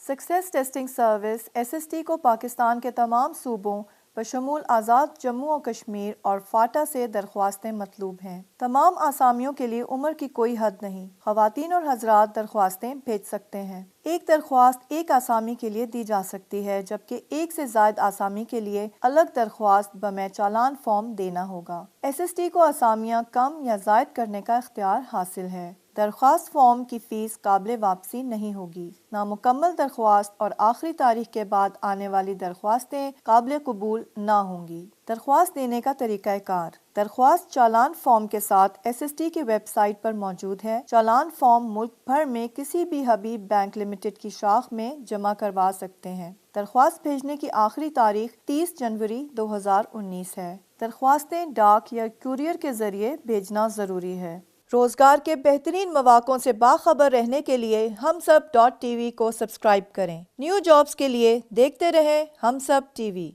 Success testing service SST کو پاکستان کے تمام صوبوں بشمول آزاد جموں و کشمیر اور فاٹا سے درخواستیں مطلوب ہیں۔ تمام آسامیوں کے لیے عمر کی کوئی حد نہیں، خواتین اور حضرات درخواستیں بھیج سکتے ہیں۔ ایک درخواست ایک آسامی کے لیے دی جا سکتی ہے، جبکہ ایک سے زائد آسامی کے لیے الگ درخواست بمیں چالان فارم دینا ہوگا۔ SST کو آسامیاں کم یا زائد کرنے کا اختیار حاصل ہے۔ درخواست فارم کی فیس قابل واپسی نہیں ہوگی۔ نامکمل درخواست اور آخری تاریخ کے بعد آنے والی درخواستیں قابل قبول نہ ہوں گی۔ درخواست دینے کا طریقہ کار: درخواست چالان فارم کے ساتھ SST کی ویب سائٹ پر موجود ہے۔ چالان فارم ملک بھر میں کسی بھی حبیب بینک لمیٹڈ کی شاخ میں جمع کروا سکتے ہیں۔ درخواست بھیجنے کی آخری تاریخ 30 جنوری 2019 ہے۔ درخواستیں ڈاک یا کوریئر کے ذریعے بھیجنا ضروری ہے۔ روزگار کے بہترین مواقعوں سے باخبر رہنے کے لیے ہمسب.tv کو سبسکرائب کریں۔ نیو جابز کے لیے دیکھتے رہیں ہمسب TV۔